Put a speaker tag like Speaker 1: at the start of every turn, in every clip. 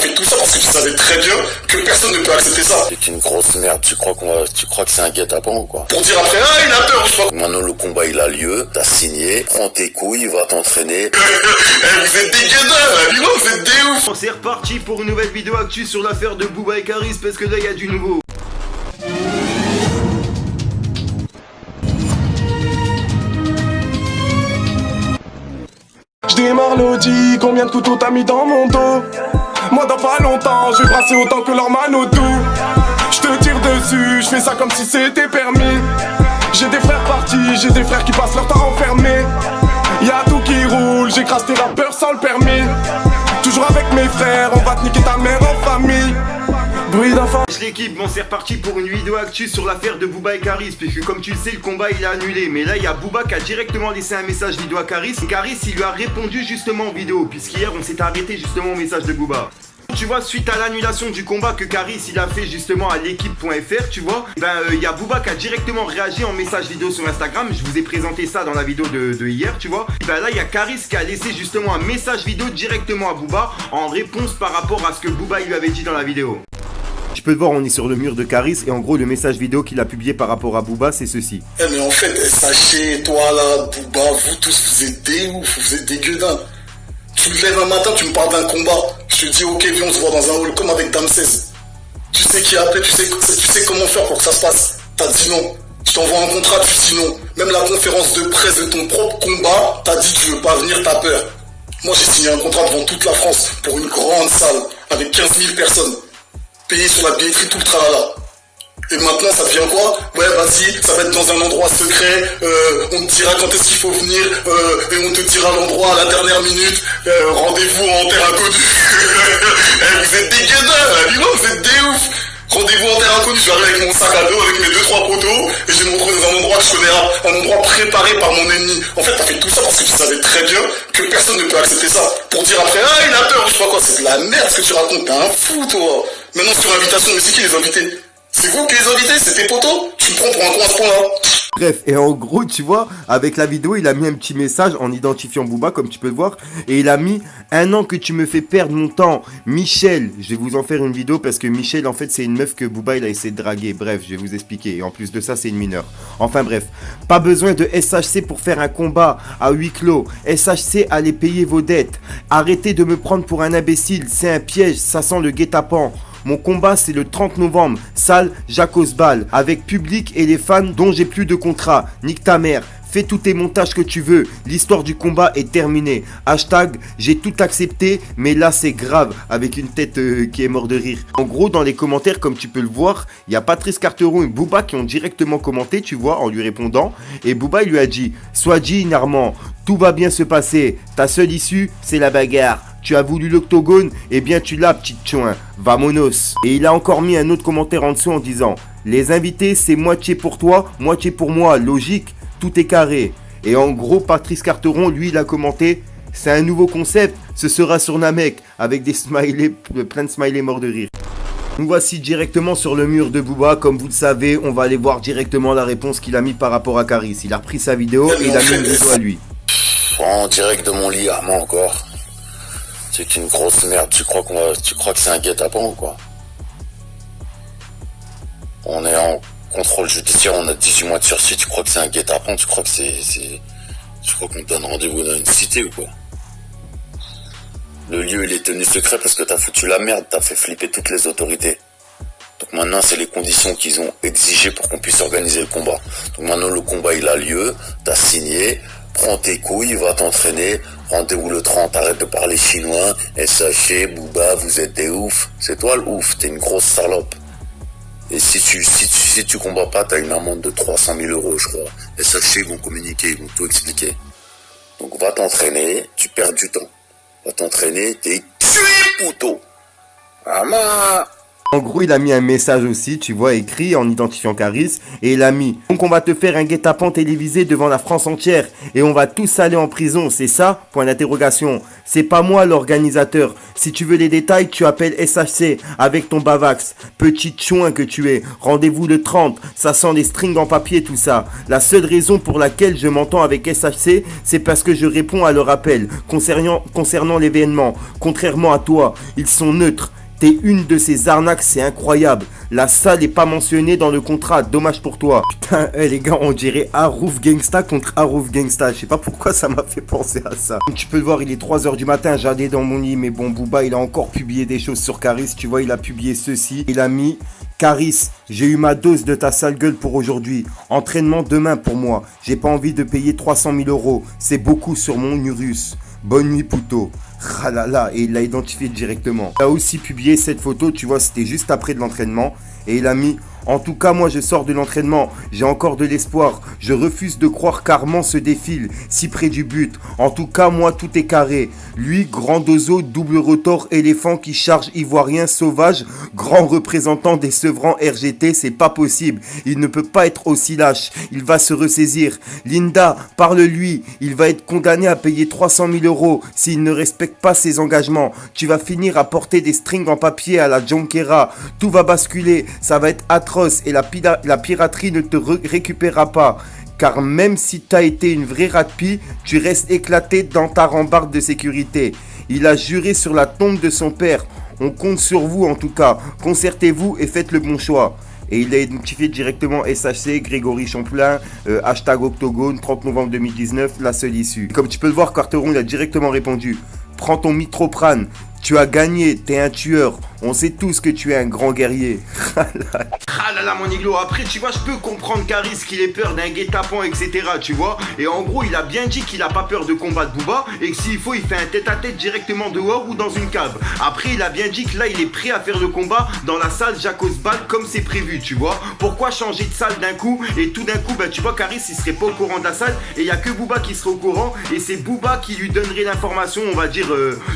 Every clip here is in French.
Speaker 1: fait tout ça parce que tu savais très bien que personne ne peut accepter ça.
Speaker 2: C'est une grosse merde, tu crois que c'est un guet-apens ou quoi?
Speaker 1: Pour dire après, ah, il a peur, je crois.
Speaker 2: Maintenant, le combat, il a lieu, t'as signé, prends tes couilles, va t'entraîner.
Speaker 1: Vous êtes des guédins, là, dis-moi, vous êtes des ouf.
Speaker 3: C'est reparti pour une nouvelle vidéo actu sur l'affaire de Booba et Caris, parce que là, il y a du nouveau.
Speaker 4: Je démarre l'audi, combien de couteaux t'as mis dans mon dos? Moi dans pas longtemps, je vais brasser autant que leur manotou. Je te tire dessus, je fais ça comme si c'était permis. J'ai des frères partis, j'ai des frères qui passent leur temps enfermés. Y'a tout qui roule, j'écrase tes rappeurs sans le permis. Toujours avec mes frères, on va te niquer ta mère en famille. Bruit d'enfant.
Speaker 3: L'équipe, bon c'est reparti pour une vidéo actu sur l'affaire de Booba et Caris, puisque comme tu le sais le combat il est annulé, mais là il y a Booba qui a directement laissé un message vidéo à Caris, et Caris il lui a répondu justement en vidéo, puisqu'hier on s'est arrêté justement au message de Booba. Tu vois, suite à l'annulation du combat que Caris il a fait justement à l'équipe.fr, tu vois, il y a Booba qui a directement réagi en message vidéo sur Instagram. Je vous ai présenté ça dans la vidéo de hier, tu vois. Là il y a Caris qui a laissé justement un message vidéo directement à Booba en réponse par rapport à ce que Booba il lui avait dit dans la vidéo. Tu peux le voir, on est sur le mur de Caris et en gros le message vidéo qu'il a publié par rapport à Booba c'est ceci.
Speaker 1: Eh mais en fait, sachez, toi là, Booba, vous tous vous êtes des ouf, vous êtes des gueudins. Tu me lèves un matin, tu me parles d'un combat, je te dis ok viens on se voit dans un hall comme avec Dame 16. Tu sais qui a appelé, tu sais comment faire pour que ça se passe. T'as dit non, je t'envoie un contrat, tu dis non. Même la conférence de presse de ton propre combat, t'as dit tu veux pas venir, t'as peur. Moi j'ai signé un contrat devant toute la France pour une grande salle avec 15 000 personnes. Payé sur la billetterie, tout le tralala. Et maintenant ça devient quoi? Ouais vas-y, ça va être dans un endroit secret, on te dira quand est-ce qu'il faut venir, et on te dira l'endroit à la dernière minute, rendez-vous en terre inconnue. Vous êtes des gueudins là, dis-moi, vous êtes des ouf. Rendez-vous en terre inconnue, je vais arriver avec mon sac à dos, avec mes 2-3 poteaux, et je vais me retrouver dans un endroit que je connais, un endroit préparé par mon ennemi. En fait t'as fait tout ça parce que tu savais très bien que personne ne peut accepter ça. Pour dire après, ah il a peur, je sais pas quoi, c'est de la merde ce que tu racontes, t'es un fou toi. Maintenant sur invitation, mais c'est qui les invités? C'est vous qui les invitez, c'est tes potos? Tu me prends pour un con à ce point-là?
Speaker 3: Bref, et en gros, tu vois, avec la vidéo, il a mis un petit message en identifiant Booba, comme tu peux le voir. Et il a mis « Un an que tu me fais perdre mon temps. Michel ». Je vais vous en faire une vidéo parce que Michel, en fait, c'est une meuf que Booba, il a essayé de draguer. Bref, je vais vous expliquer. Et en plus de ça, c'est une mineure. Enfin bref, pas besoin de SHC pour faire un combat à huis clos. SHC, allez payer vos dettes. Arrêtez de me prendre pour un imbécile. C'est un piège, ça sent le guet-apens. Mon combat c'est le 30 novembre, salle Jacques Osbal, avec public et les fans dont j'ai plus de contrat. Nique ta mère, fais tous tes montages que tu veux, l'histoire du combat est terminée. Hashtag j'ai tout accepté, mais là c'est grave, avec une tête qui est mort de rire. En gros dans les commentaires comme tu peux le voir, il y a Patrice Carteron et Booba qui ont directement commenté, tu vois, en lui répondant. Et Booba il lui a dit, sois digne Armand, tout va bien se passer, ta seule issue c'est la bagarre. Tu as voulu l'octogone, eh bien tu l'as petite chouin, vamonos. Et il a encore mis un autre commentaire en dessous en disant « Les invités c'est moitié pour toi, moitié pour moi, logique, tout est carré ». Et en gros Patrice Carteron lui il a commenté « C'est un nouveau concept, ce sera sur Namek » avec des smileys, plein de smileys morts de rire. Nous voici directement sur le mur de Booba, comme vous le savez, on va aller voir directement la réponse qu'il a mis par rapport à Caris. Il a repris sa vidéo et il a mis une vidéo à lui.
Speaker 2: En direct de mon lit, Armand encore. C'est une grosse merde, tu crois que c'est un guet-apens ou quoi? On est en contrôle judiciaire, on a 18 mois de sursis, tu crois que c'est un guet-apens? Tu crois qu'on te donne rendez-vous dans une cité ou quoi? Le lieu il est tenu secret parce que t'as foutu la merde, t'as fait flipper toutes les autorités. Donc maintenant c'est les conditions qu'ils ont exigées pour qu'on puisse organiser le combat. Donc maintenant le combat il a lieu, t'as signé, prends tes couilles, va t'entraîner, rendez-vous le 30, arrête de parler chinois, SHC, Booba, vous êtes des oufs. C'est toi le ouf, t'es une grosse salope. Et si tu combats pas, t'as une amende de 300 000 euros je crois. SHC ils vont communiquer, ils vont tout expliquer. Donc va t'entraîner, tu perds du temps. Va t'entraîner, t'es cuit, puto. Maman.
Speaker 3: En gros, il a mis un message aussi, tu vois, écrit en identifiant Caris. Et il a mis: donc on va te faire un guet-apens télévisé devant la France entière. Et on va tous aller en prison, c'est ça? Point d'interrogation. C'est pas moi l'organisateur. Si tu veux les détails, tu appelles SHC avec ton Bavax. Petit chouin que tu es. Rendez-vous le 30. Ça sent les strings en papier, tout ça. La seule raison pour laquelle je m'entends avec SHC, c'est parce que je réponds à leur appel concernant l'événement. Contrairement à toi, ils sont neutres. T'es une de ces arnaques, c'est incroyable. La salle est pas mentionnée dans le contrat, dommage pour toi. Putain, les gars, on dirait Harouf Gangsta contre Harouf Gangsta. Je sais pas pourquoi ça m'a fait penser à ça. Comme tu peux le voir, il est 3h du matin, j'allais dans mon lit. Mais bon, Booba, il a encore publié des choses sur Caris. Tu vois, il a publié ceci. Il a mis: Caris, j'ai eu ma dose de ta sale gueule pour aujourd'hui. Entraînement demain pour moi. J'ai pas envie de payer 300 000 €. C'est beaucoup sur mon Urus. Bonne nuit, Pouto. Ah là là, et il l'a identifié directement. Il a aussi publié cette photo, tu vois, c'était juste après de l'entraînement. Et il a mis: en tout cas, moi je sors de l'entraînement, j'ai encore de l'espoir. Je refuse de croire qu'Armand se défile si près du but. En tout cas, moi tout est carré. Lui, grand dozo, double rotor, éléphant qui charge ivoirien sauvage, grand représentant des sevrants RGT, c'est pas possible. Il ne peut pas être aussi lâche. Il va se ressaisir. Linda, parle-lui. Il va être condamné à payer 300 000 € s'il ne respecte pas ses engagements. Tu vas finir à porter des strings en papier à la Junquera. Tout va basculer. Ça va être atroce et la piraterie ne te récupérera pas. Car même si t'as été une vraie ratpie, tu restes éclaté dans ta rambarde de sécurité. Il a juré sur la tombe de son père. On compte sur vous en tout cas. Concertez-vous et faites le bon choix. Et il a identifié directement SHC, Grégory Champlain, hashtag Octogone, 30 novembre 2019, la seule issue. Comme tu peux le voir, Carteron, il a directement répondu: prends ton Mitroprane. Tu as gagné, t'es un tueur. On sait tous que tu es un grand guerrier.
Speaker 5: Ah là là mon iglo, après tu vois je peux comprendre Caris qu'il ait peur d'un guet-apens etc tu vois. Et en gros il a bien dit qu'il a pas peur de combattre Booba et que s'il faut il fait un tête-à-tête directement dehors ou dans une cave. Après il a bien dit que là il est prêt à faire le combat dans la salle Jacques Osbal comme c'est prévu tu vois. Pourquoi changer de salle d'un coup et tout d'un coup bah tu vois Caris il serait pas au courant de la salle et il y a que Booba qui serait au courant et c'est Booba qui lui donnerait l'information on va dire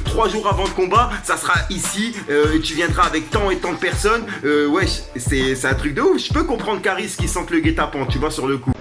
Speaker 5: 3 jours avant le combat. Ça sera ici, tu viendras avec tant et tant de personnes. Ouais, c'est un truc de ouf. Je peux comprendre Caris qui sente le guet-apens, tu vois, sur le coup.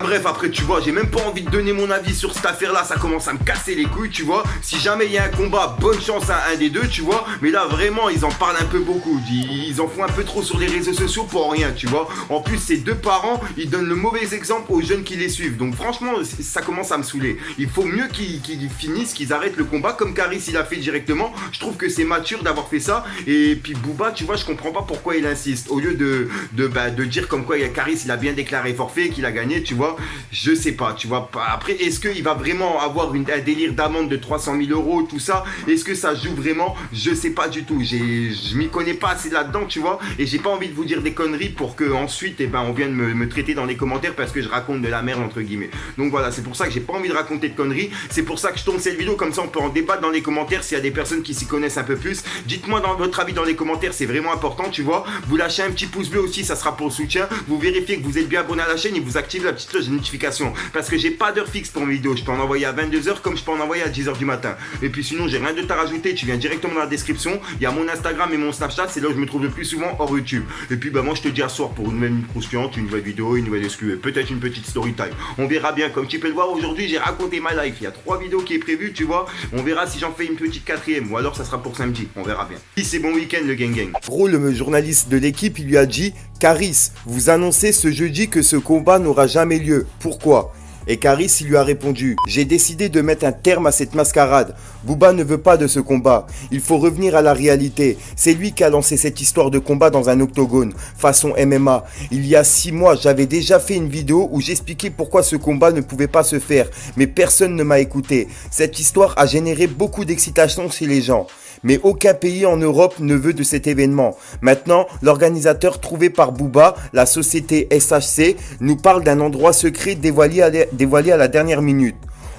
Speaker 5: Bref, après, tu vois, j'ai même pas envie de donner mon avis sur cette affaire-là. Ça commence à me casser les couilles, tu vois. Si jamais il y a un combat, bonne chance à un des deux, tu vois. Mais là, vraiment, ils en parlent un peu beaucoup. Ils en font un peu trop sur les réseaux sociaux pour rien, tu vois. En plus, ces deux parents, ils donnent le mauvais exemple aux jeunes qui les suivent. Donc, franchement, ça commence à me saouler. Il faut mieux qu'ils finissent, qu'ils arrêtent le combat comme Caris, il a fait directement. Je trouve que c'est mature d'avoir fait ça. Et puis, Booba, tu vois, je comprends pas pourquoi il insiste. Au lieu de dire comme quoi Caris, il a bien déclaré forfait, qu'il a gagné, tu vois. Je sais pas, tu vois. Après, est-ce qu'il va vraiment avoir un délire d'amende de 300 000 €, tout ça? Est-ce que ça joue vraiment? Je sais pas du tout. Je m'y connais pas assez là-dedans, tu vois. Et j'ai pas envie de vous dire des conneries pour que ensuite, on vienne me traiter dans les commentaires parce que je raconte de la merde, entre guillemets. Donc voilà, c'est pour ça que j'ai pas envie de raconter de conneries. C'est pour ça que je tourne cette vidéo, comme ça on peut en débattre dans les commentaires s'il y a des personnes qui s'y connaissent un peu plus. Dites-moi votre avis dans les commentaires, c'est vraiment important, tu vois. Vous lâchez un petit pouce bleu aussi, ça sera pour le soutien. Vous vérifiez que vous êtes bien abonné à la chaîne et vous activez la petite cloche de notification parce que j'ai pas d'heure fixe pour mes vidéos. Je peux en envoyer à 22h comme je peux en envoyer à 10h du matin. Et puis sinon, j'ai rien de à rajouter. Tu viens directement dans la description. Il y a mon Instagram et mon Snapchat. C'est là où je me trouve le plus souvent hors YouTube. Et puis moi, je te dis à soir pour une nouvelle croustillante, une nouvelle vidéo, une nouvelle exclu et peut-être une petite story time. On verra bien. Comme tu peux le voir aujourd'hui, j'ai raconté ma life. Il y a 3 vidéos qui est prévues, tu vois. On verra si j'en fais une petite 4e ou alors ça sera pour samedi. On verra bien. Si c'est bon week-end, le gang gang.
Speaker 3: Gros, le journaliste de l'équipe, il lui a dit: Caris, vous annoncez ce jeudi que ce combat n'aura jamais lieu. Pourquoi? Et Caris, il lui a répondu: j'ai décidé de mettre un terme à cette mascarade. Booba ne veut pas de ce combat. Il faut revenir à la réalité. C'est lui qui a lancé cette histoire de combat dans un octogone, façon MMA. Il y a 6 mois, j'avais déjà fait une vidéo où j'expliquais pourquoi ce combat ne pouvait pas se faire. Mais personne ne m'a écouté. Cette histoire a généré beaucoup d'excitation chez les gens. Mais aucun pays en Europe ne veut de cet événement. Maintenant, l'organisateur trouvé par Booba, la société SHC, nous parle d'un endroit secret dévoilé à la dernière minute.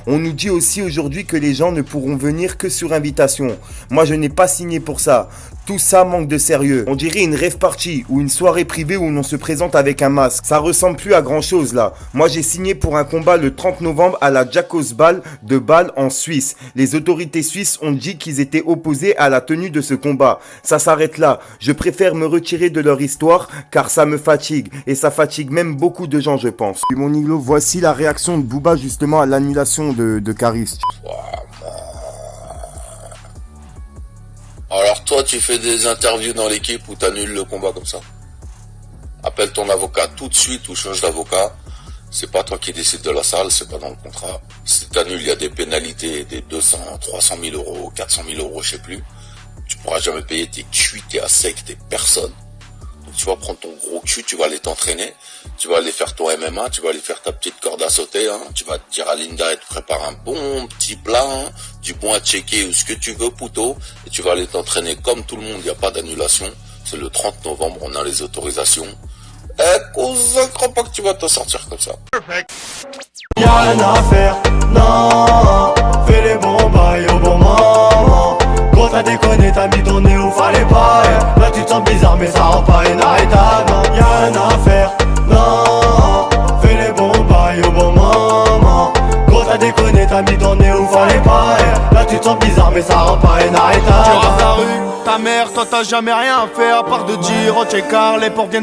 Speaker 3: On nous dit aussi aujourd'hui que les gens ne pourront venir que sur invitation. Moi, je n'ai pas signé pour ça. Tout ça manque de sérieux. On dirait une rave party ou une soirée privée où l'on se présente avec un masque. Ça ressemble plus à grand chose là. Moi j'ai signé pour un combat le 30 novembre à la Jakobsball de Bâle en Suisse. Les autorités suisses ont dit qu'ils étaient opposés à la tenue de ce combat. Ça s'arrête là. Je préfère me retirer de leur histoire car ça me fatigue. Et ça fatigue même beaucoup de gens, je pense. Et mon Iglo, voici la réaction de Booba justement à l'annulation de Caris.
Speaker 2: Alors toi, tu fais des interviews dans l'équipe où t'annules le combat comme ça. Appelle ton avocat tout de suite ou change d'avocat. C'est pas toi qui décides de la salle, c'est pas dans le contrat. Si t'annules, il y a des pénalités, des 200, 300 000 euros, 400 000 euros, je sais plus. Tu pourras jamais payer, t'es cuit, t'es à sec, t'es personne. Donc tu vas prendre ton gros cul, tu vas aller t'entraîner, tu vas aller faire ton MMA, tu vas aller faire ta petite corde à sauter, hein. Tu vas te dire à Linda, elle te prépare un bon petit plat, hein, du bon à checker ou ce que tu veux, pouto, et tu vas aller t'entraîner comme tout le monde, il n'y a pas d'annulation. C'est le 30 novembre, on a les autorisations. Cousin, crois pas que tu vas t'en sortir comme ça.
Speaker 6: Y'a rien à faire, non. Fais les bons bails au bon moment. Quand t'as déconné, t'as mis ton nez où fallait pas. Là tu te sens bizarre mais ça rend pas inarrêtable. Y'a rien à faire, non. Fais les bons bails au bon moment. Quand t'as déconné, t'as mis ton nez où fallait pas. Là tu te sens bizarre mais ça rend pas inarrêtable.
Speaker 7: Tu rases la rue, ta mère, toi t'as jamais rien fait à part de dire oh t'es car les portes viennent.